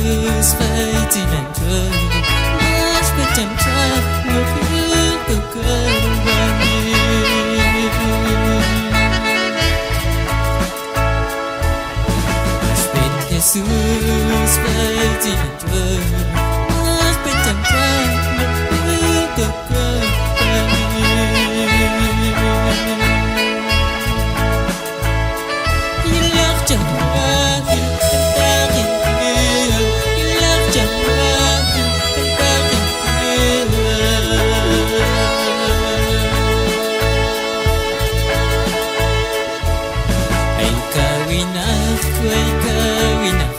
Jesus fighting and trying, much but I'm trying, look at the girl Jesus fighting and trying, much but I'm trying, look at the girl you love Jehovah, you can back in prayer. You love Jehovah, you can back in prayer. Ay kawinat ko, ay kawinat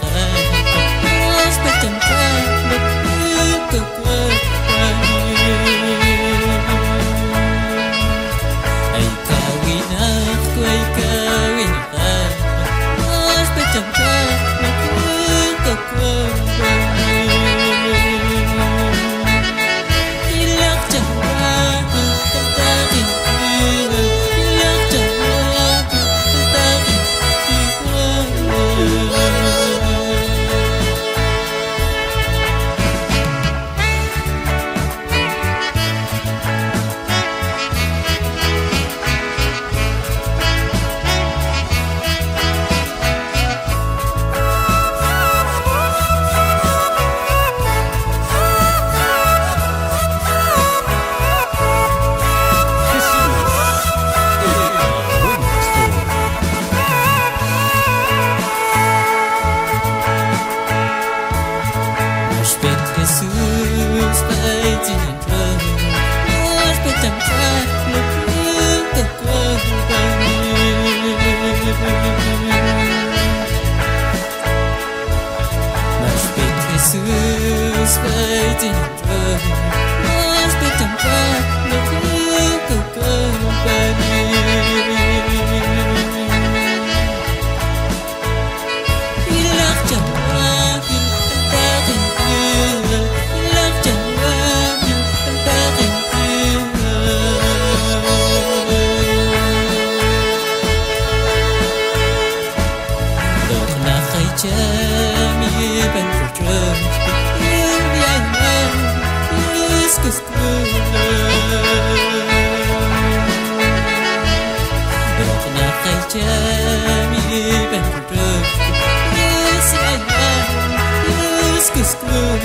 mas patentang magkakagay. Ay kawinat ko, ay kawinat mas patentang magkakagay. Ilak Jehovah, kantahin kita. Ilak Jehovah, kantahin kita. Jesus fighting and trying, much but I'm trying, look at the girl much but Jesus fighting and trying, much but I'm trying, look at the girl you love Jehovah, you can Jamie been for drugs, but in the island, is cause good. But not like Jamie been for drugs, but is the island, is cause good.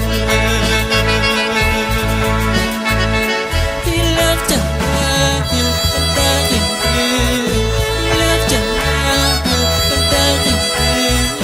He loved to love you, and that in you. He loved to love you, and that in you.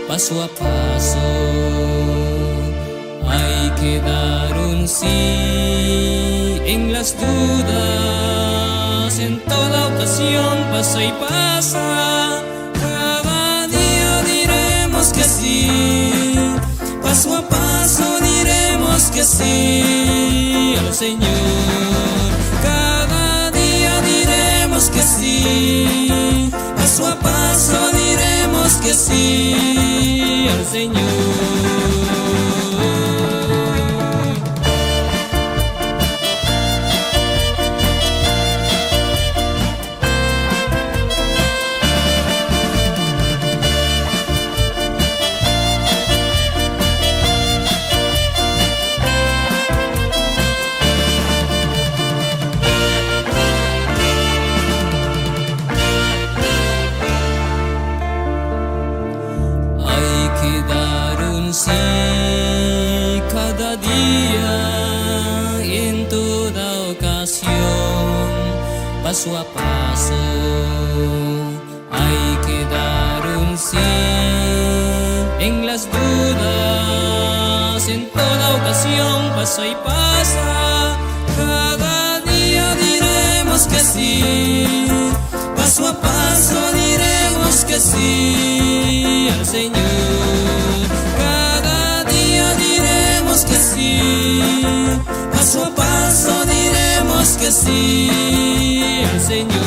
Paso a paso hay que dar un sí en las dudas, en toda ocasión pasa y pasa, cada día diremos que sí, paso a paso diremos que sí al Señor, cada día diremos que sí, paso a paso diremos que sí al Señor. Sí, cada día y en toda ocasión, paso a paso, hay que dar un sí en las dudas, en toda ocasión, pasa y pasa, cada día diremos que sí, paso a paso diremos que sí al Señor. Que sí, paso a paso diremos que sí al Señor.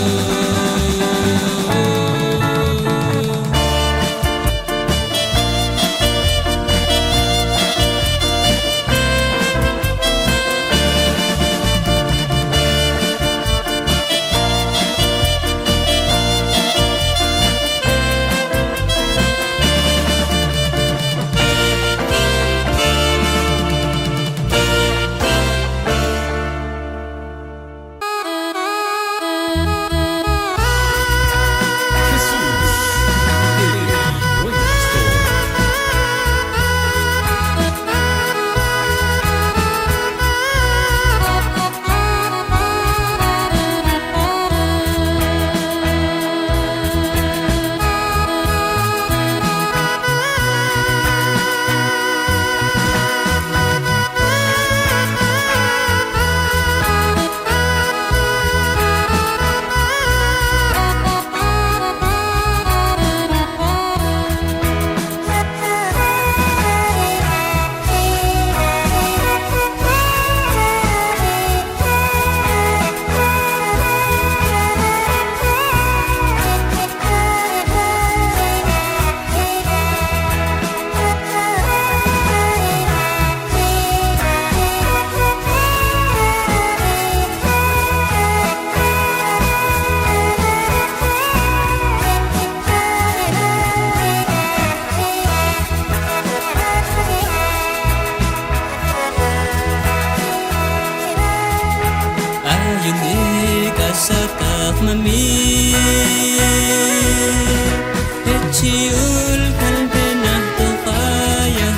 mami Eciul kalbena to kaya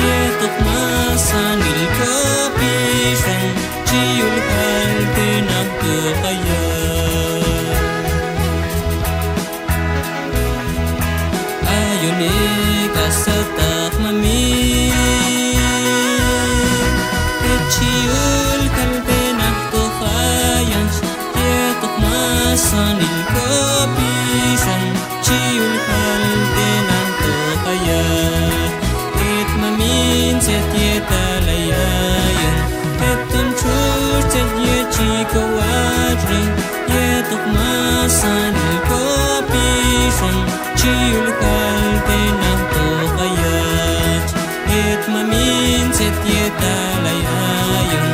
Yetok masanil kapisang Ciul kalbena to kaya Ayun kasatak mami Eciul kalbena to kaya Yetok masanil kapisang Ciul kalbena to kaya Et mamin set yetalayayan Et tunchur set yechikawatring Yetok masanil kapisang Ciul kalbena to kaya Et mamin set yetalayayan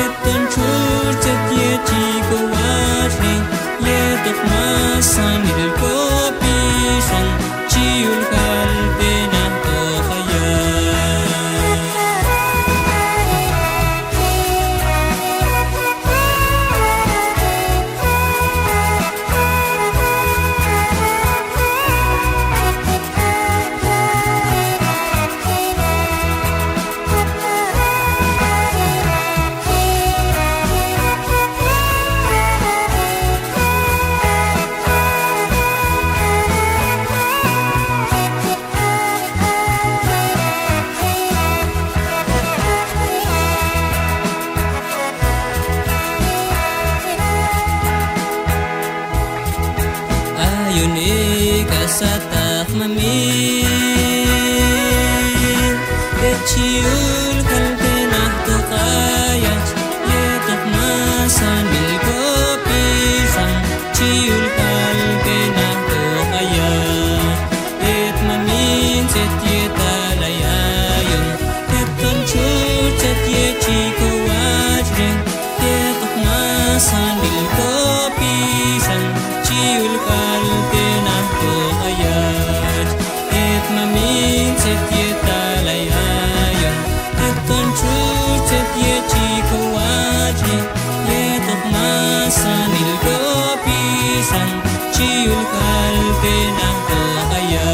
Et tunchur set yechikawatring Yetok masanil kapisang Ciul kalbena to kaya Ayun kasatak mami Eciul kalbena to kaya Yetok masanil kapisang Ciul kalbena to kaya Et mamin set yetalayayon Et tunchur set yechikawatring Yetok masanil kapisang Ciul kalbena to kaya Et mamin set yetalayayon Et tunchur set yechikawatring Yetok masanil kapisang Ciul kalbena to kaya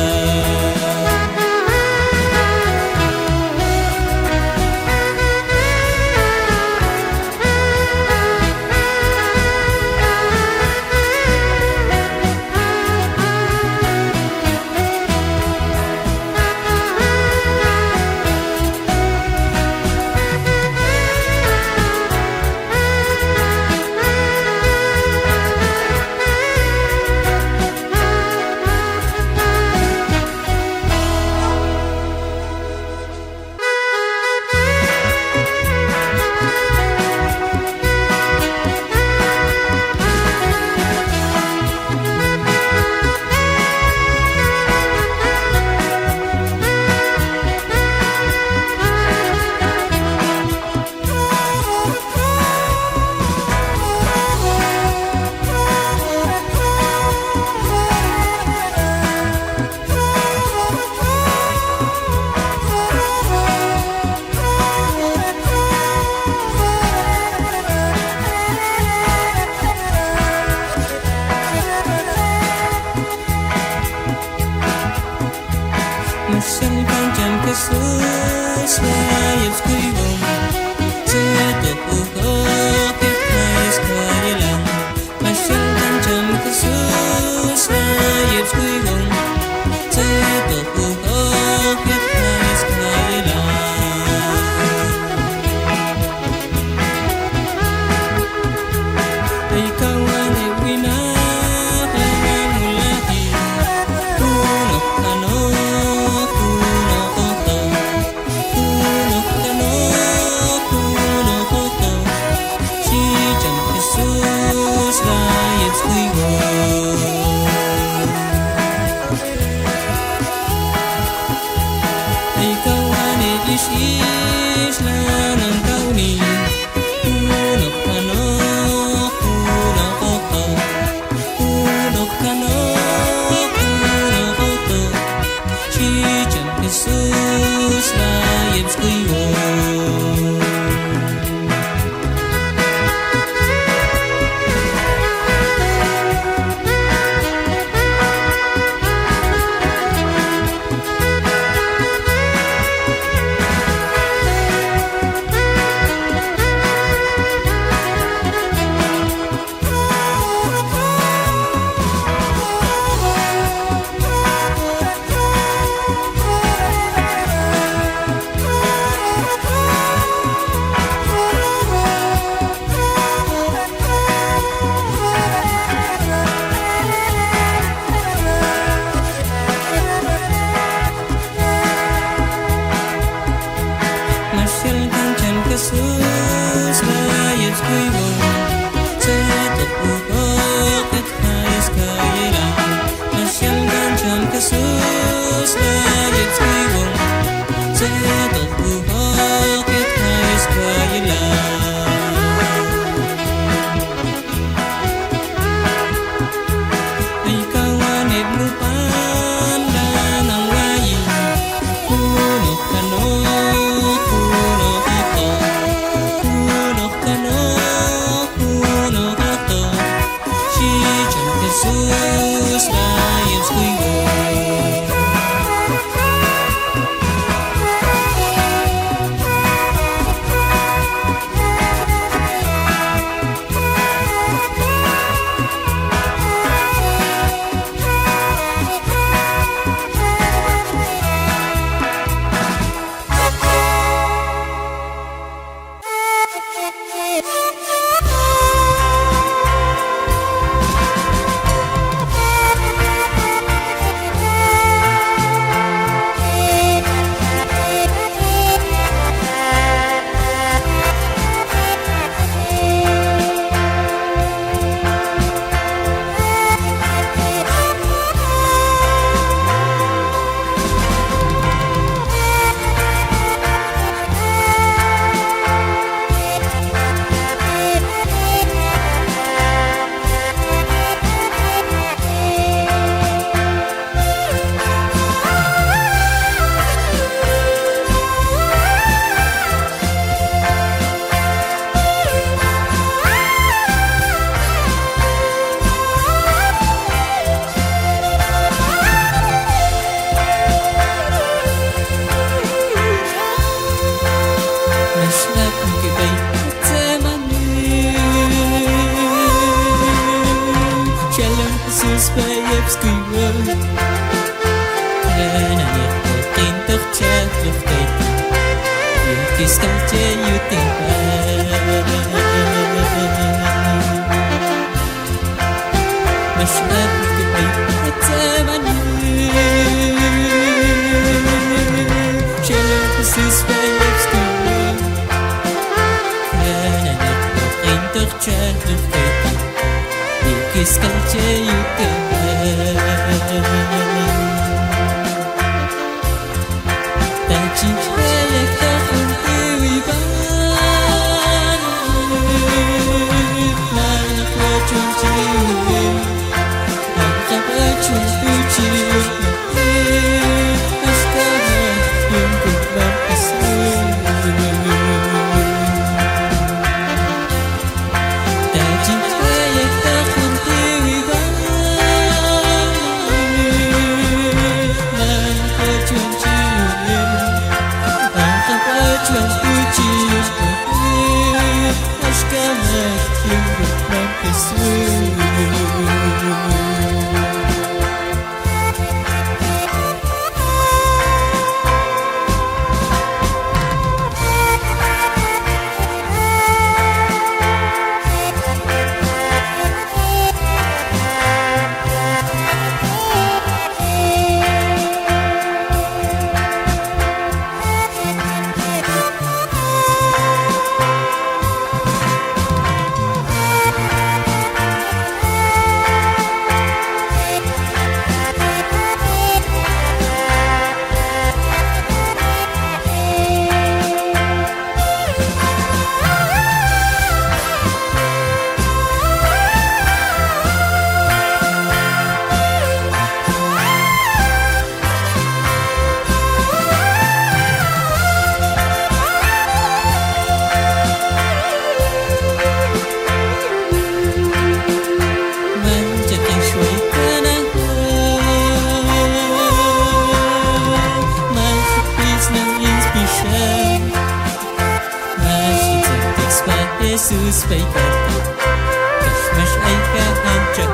Masang panjang kesus layas kuiwang Setok ukok kekais kailang Masang panjang kesus layas kuiwang Setok ukok kekais kailang Ay kawan ay wina Jesus lions we Jesus bacon Kashmash ay kahanjak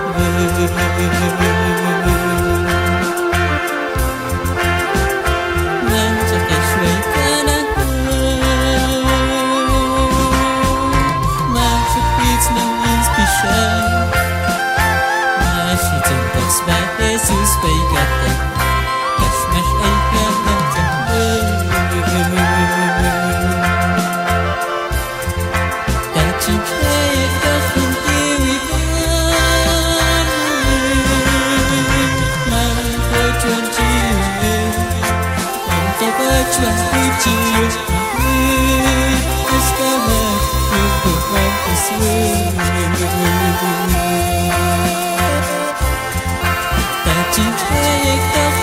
Nanjak ay shway ka na Nanjak beats ng inspiration Nashitang tagsba Jesus bacon Kashmash ay kahanjak Chuan ku chiu Askama Lupa mampu suwe Tak cinta yang tak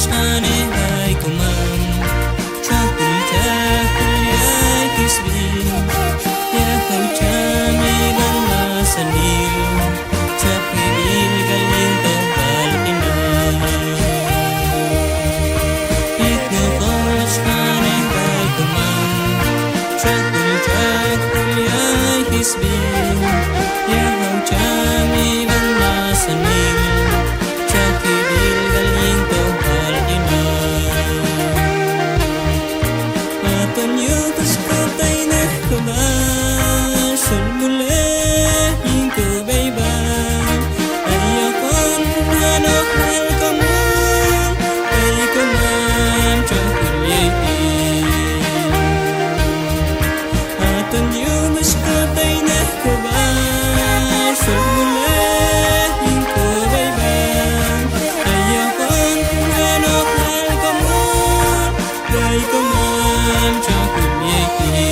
shane hai kumam chakul yai kisbi ya kau chami lalla sanil chapil galin to balina itno shane hai kumam chakul yai kisbi ya kau chami lalla sanil chapil galin to balina aton yutas patay na kuma sul mule hinto beba ayakon hanok hal kamu ay kumam chakulyehi aton yutas patay na kuma sul mule hinto beba ayakon hanok hal kamu ay kumam chakulyehi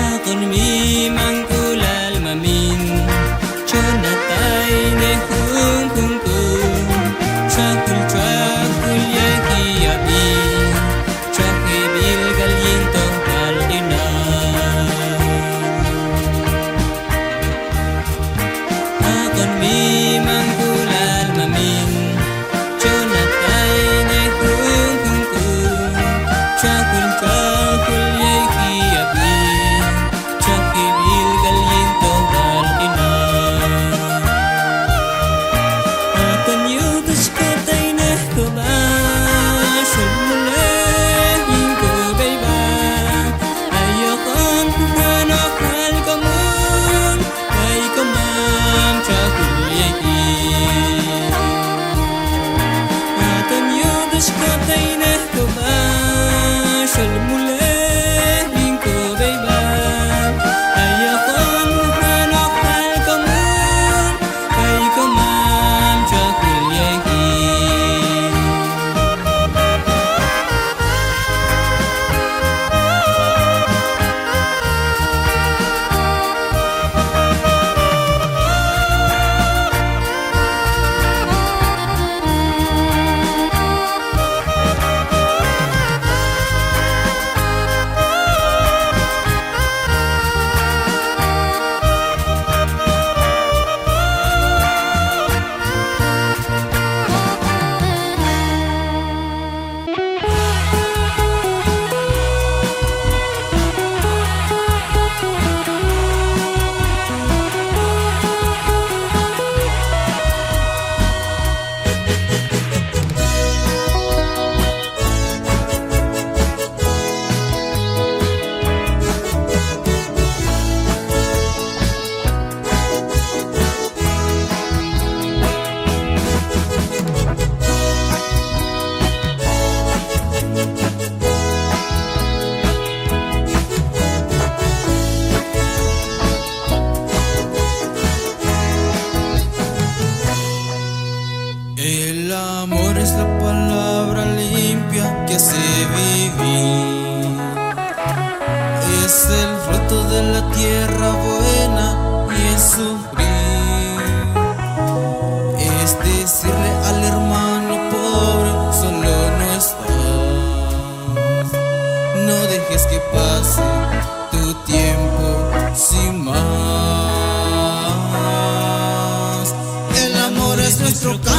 Akon mi mangkulal mamin chonatay ne hung hung hung chakul yaki abi chakibil galyin to balina Akon mi mangkulal mamin chonatay ne hung hung hung chakul yaki abi chakibil galyin to balina aton yutas patay na kuma sul mule hinto beba ayakon hanok hal kamu ay kumam chakulyehi aton yutas patay na kuma sul mule hinto beba ayakon hanok hal kamu ay kumam chakulyehi El amor es la palabra limpia que hace vivir. Es el fruto de la tierra buena y es sufrir. Es decirle al hermano pobre, solo no estás. No dejes dejes que pase tu tiempo sin más. El amor es nuestro canto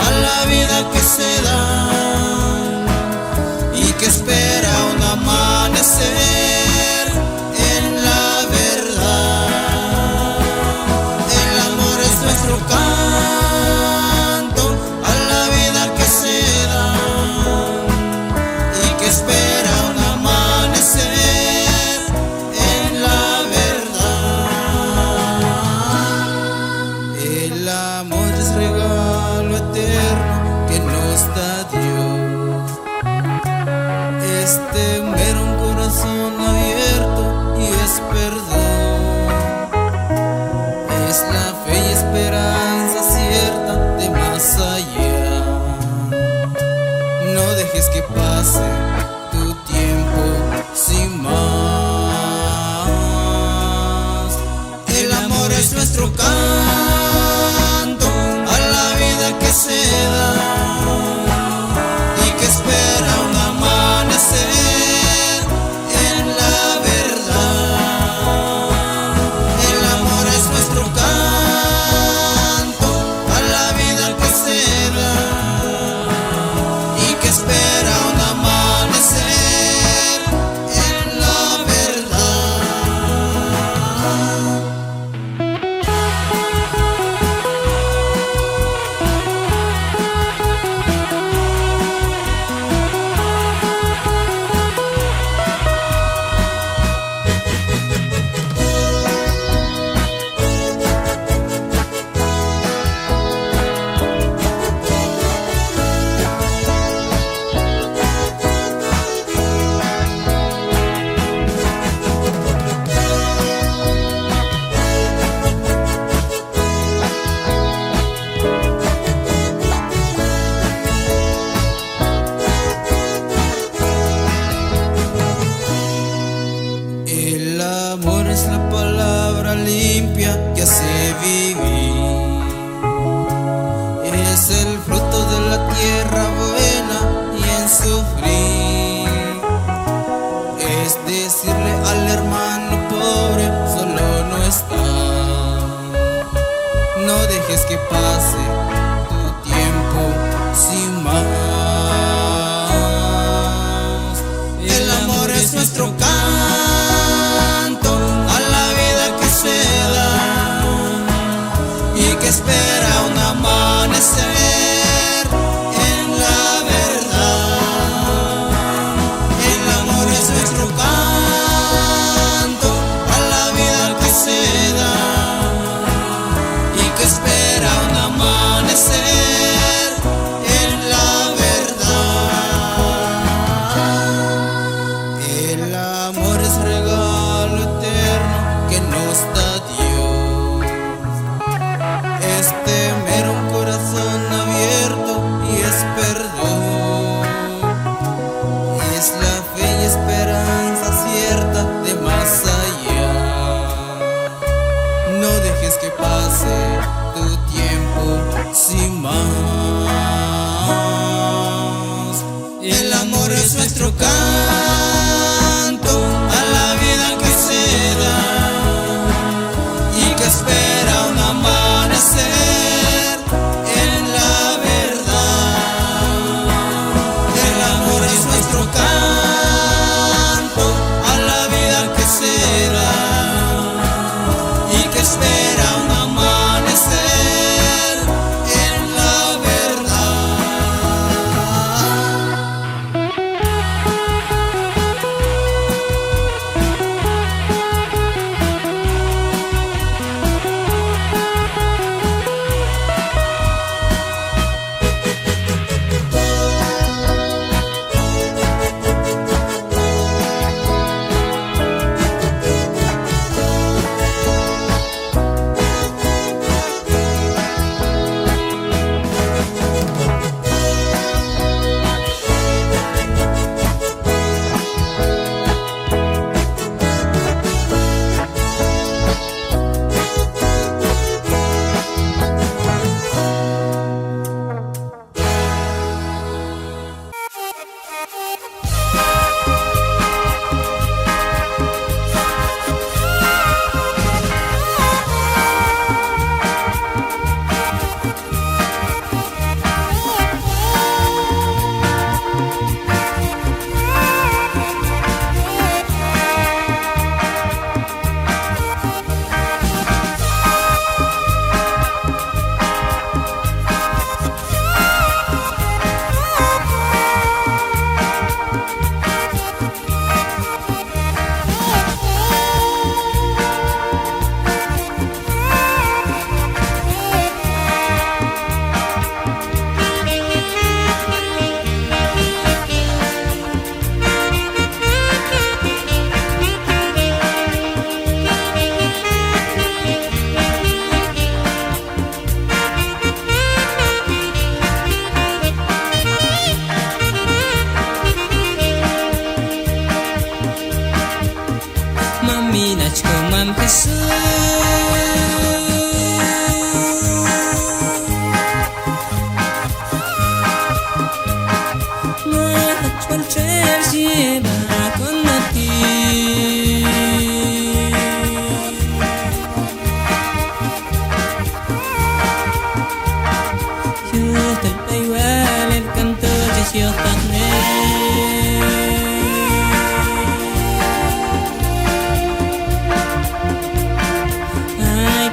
a la vida que se da y que espera un amanecer en la verdad. El amor es nuestro canto a la vida que se da y que espera un amanecer en la verdad. El amor es regalo eterno que nos da Dios. Este mero un corazón abierto y es perdón. Es la fe y esperanza cierta de más allá. No dejes que pase tu tiempo sin más. El amor es nuestro canto a la vida que se da y que espera un amanecer en la verdad. El amor es nuestro canto a la vida que se da y que espera un amanecer en la verdad. El amor es la palabra limpia que hace vivir. Es el fruto de la tierra buena y en sufrir. Es decirle al hermano pobre, solo no está. No dejes que pase tu tiempo sin más. El amor es nuestro canto a la vida que se da y que espera un amanecer en la verdad. El amor es nuestro canto a la vida que se da y que espera un amanecer en la verdad. El amor es regalo eterno que nos da Dios. Este mero un corazón abierto y es perdón. Es la fe y esperanza cierta de más allá. No dejes que pase tu tiempo sin más. El amor es nuestro canto a la vida que se da y que espera un amanecer en la verdad. El amor es nuestro canto a la vida que se da y que espera un amanecer en la verdad.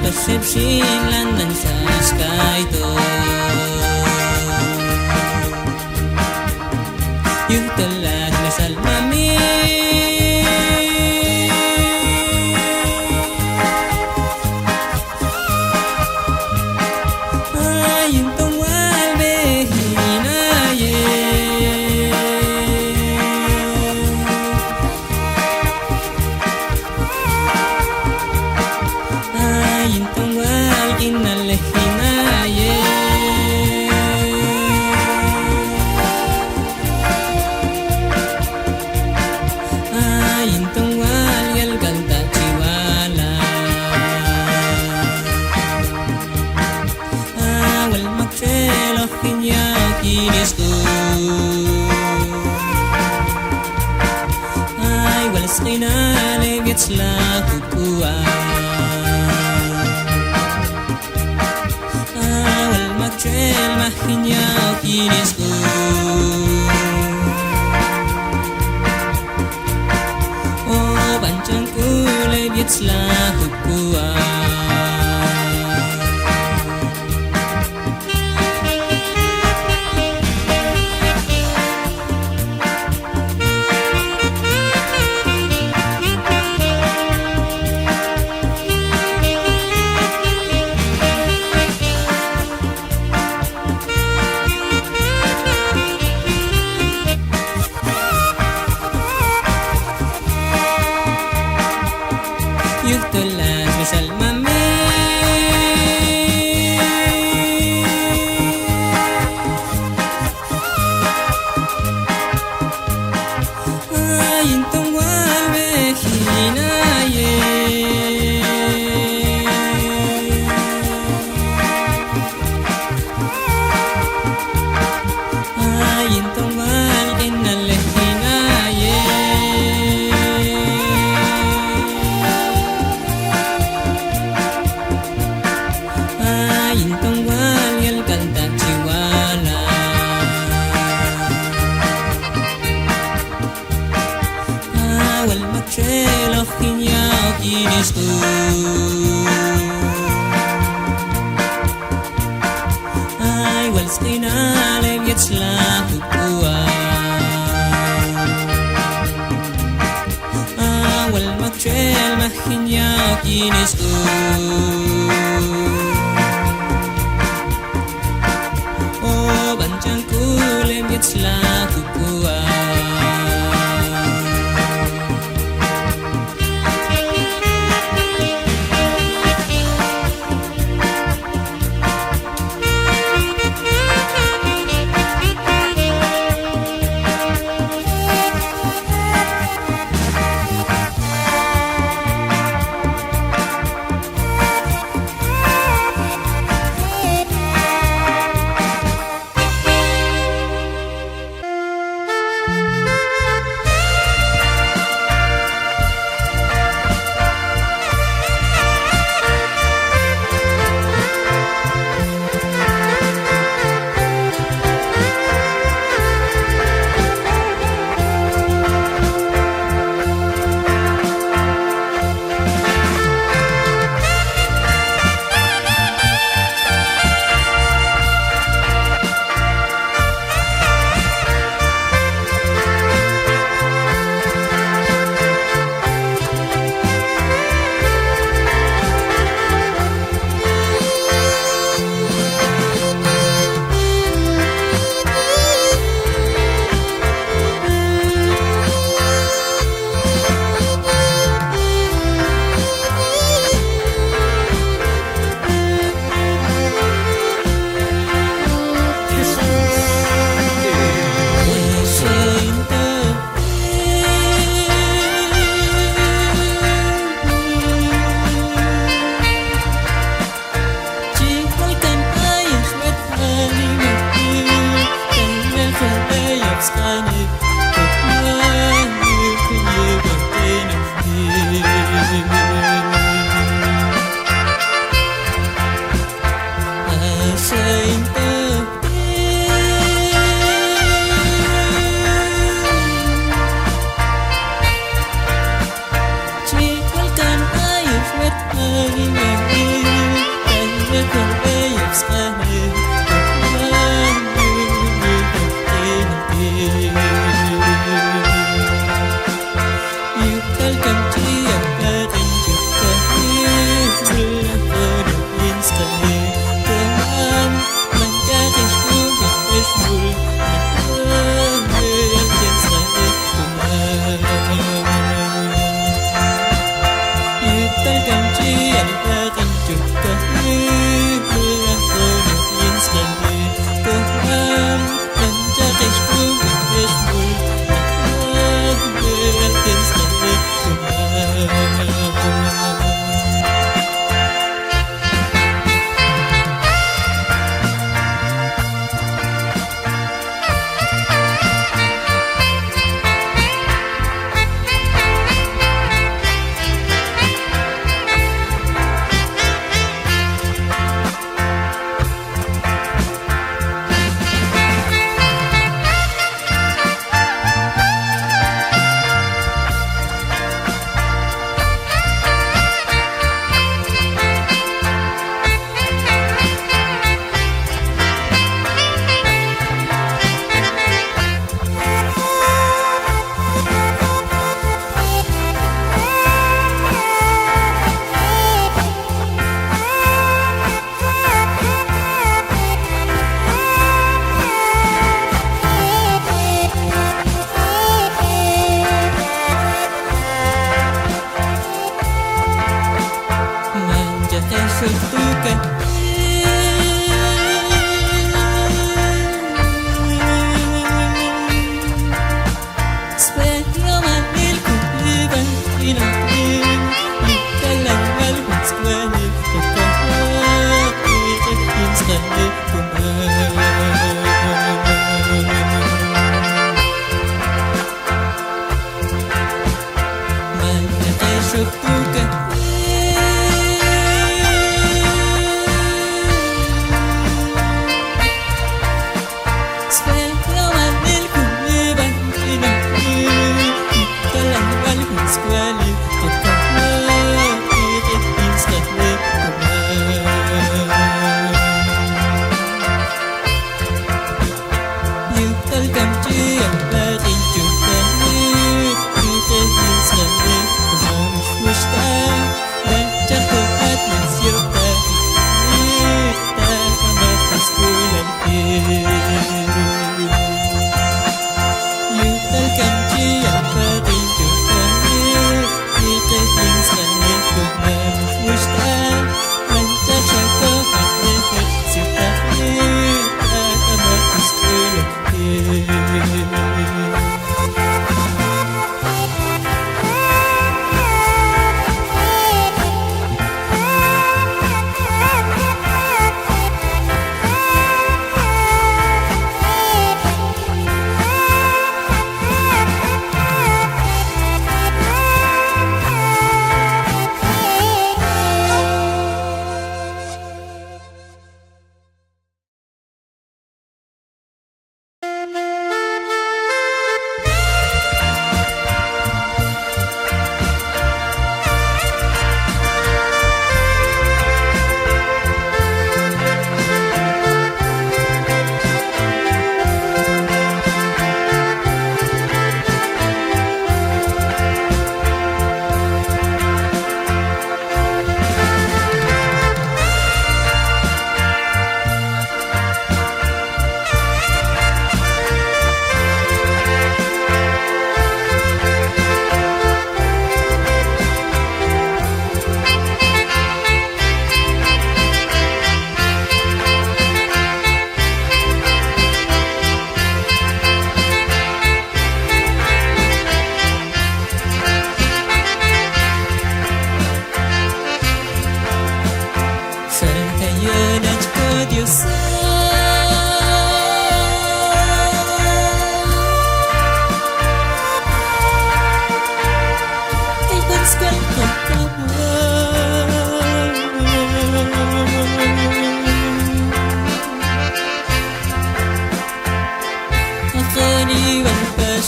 Perception landan sa sky to yung talas na salmami ay yung tungwal behinaye yung tungwal kinalehinaye yung tungwal yal kanta chiwala wal magchelo kinyaw kinis ko wal skinale gets la kukua Magtrel mahinyaw kinis ko Bancang kulay biyats lahog ko Yung tulas may salmami yung tungwal behinaye yung tungwal kinalehinaye yung tungwal yal kanta chiwala wal magtrelo kinyaw kinis ko wal skinale gets la kukua wal magtrel mahinyaw kinis ko Bancang kulay gets la kukua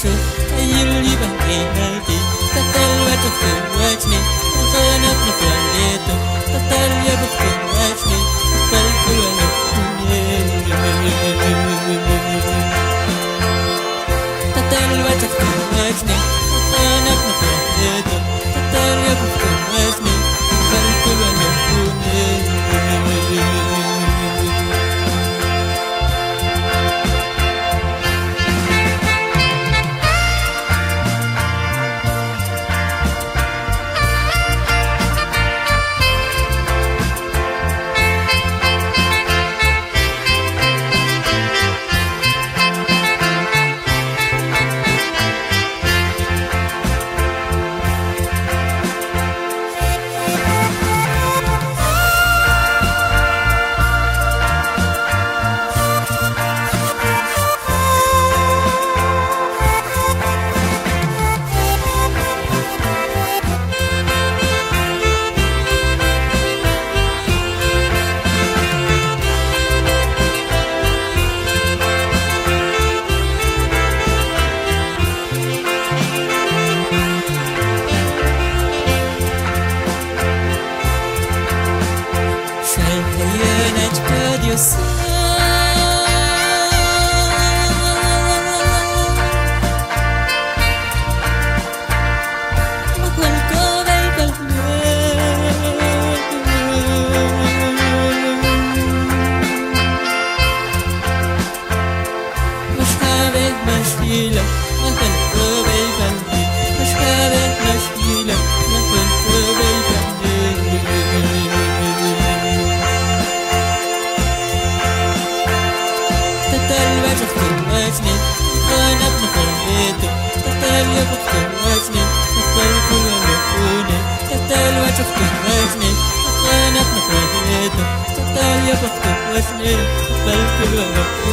شو اللي بحكيتي تتلوى تفكرتني وخانت نخليته تتلوى بفكرتني بالكل تتلوى تفكرتني وخانت نخليته تتلوى بفكرتني بالكل تتلوى